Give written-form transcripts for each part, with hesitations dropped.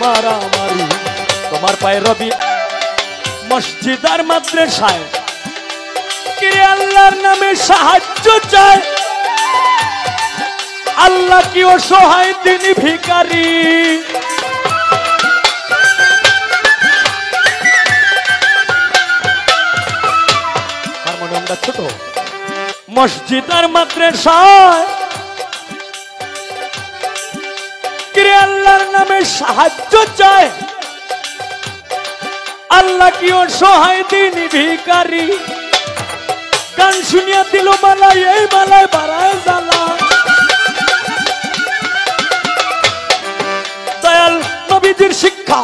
মারামারি। তোমার পায়ে রবি মসজিদ আর মাদ্রাসায় কিরে আল্লাহর নামে সাহায্য চায়, আল্লাহ কি অসহায় তিনি ভিখারি। হারমোনিয়ামটা ছোট। মসজিদ আর মাদ্রাসায় কিরে আল্লাহর নামে সাহায্য চায়, আল্লাহ কি অসহায় তিনি ভিখারি। গান শুনিয়া দিল মালায়, এই মালায় বাড়ায় জ্বালা। দয়াল নবীজির শিক্ষা,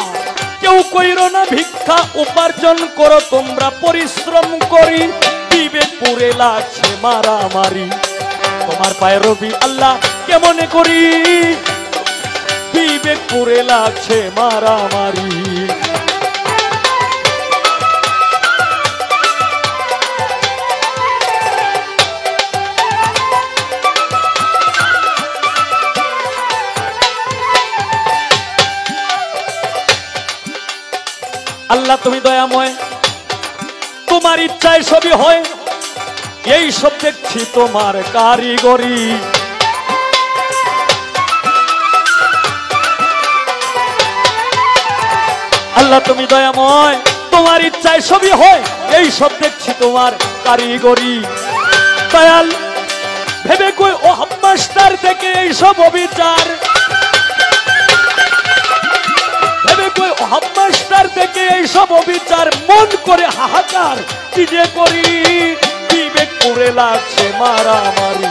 কেউ কইরো না ভিক্ষা, উপার্জন করো তোমরা পরিশ্রম করি। বিবেক পুরে লাগছে মারামারি। তোমার পায়ে রবি আল্লাহ কেমনে করি, বিবেক পুরে লাগছে মারামারি। আল্লাহ তুমি দয়াময়, তোমার ইচ্ছায় সবই হয়, এই সব দেখছি তোমার কারিগরি। আল্লাহ তুমি দয়াময়, তোমার ইচ্ছায় সবই হয়, এই সব দেখছি তোমার কারিগরি। দয়াল ভেবে কই ও মাস্টার থেকে এই সব অবিচার, মাস্টার থেকে এইসব অবিচার, মন করে হাহাকার কি যে করি, বিবেক পুরে লাগছে মারামারি।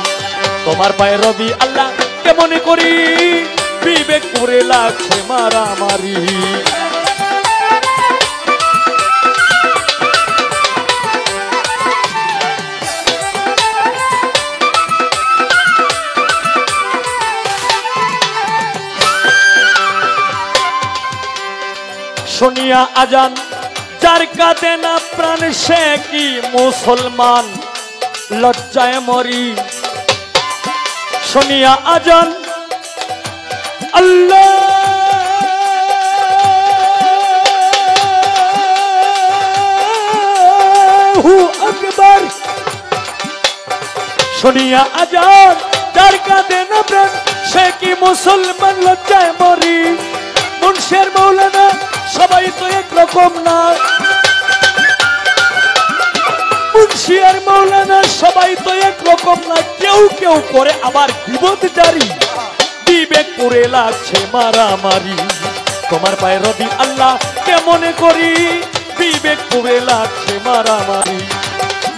তোমার পায়ে রবি আল্লাহ কেমনে করি, বিবেক পুরে লাগছে মারামারি। শুনিয়া আজান যার কাঁদে না প্রাণ, সে কি মুসলমান, লজ্জায় মরি। শুনিয়া আজান আল্লাহু আকবার, শুনিয়া আজান যার কাঁদে না প্রাণ, সে কি মুসলমান, লজ্জায় মরি। মুনশের মৌলানা সবাই তো একরকম না, মুন্সি আর মৌলানা সবাই তো একরকম না, কেউ কেউ করে আবার বিপদ জারি। বিবেক পুরে লাগছে মারামারি। তোমার পায়ে রবি আল্লাহ কেমনে করি, বিবেক পুরে লাগছে মারামারি।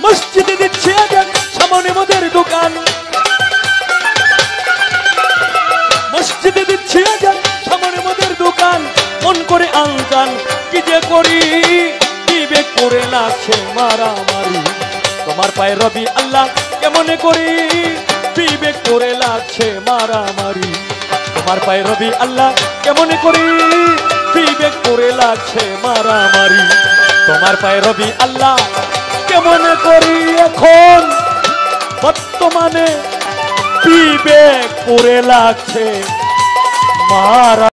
মসজিদে দিচ্ছে আজান, সামনে মদের দোকান, মসজিদে দিচ্ছে আজান, সামনে মদের দোকান, মন করে আনজান কি যে করি, বিবেক পুরে লাগছে মারামারি। তোমার পায়ে রবি আল্লাহ কেমনে করি, বিবেক পুরে লাগছে মারামারি। তোমার পায়ে রবি আল্লাহ কেমনে করি, বিবেক পুরে লাগছে মারামারি। তোমার পায়ে রবি আল্লাহ কেমনে করি, এখন বর্তমানে বিবেক পুরে লাগছে মারা।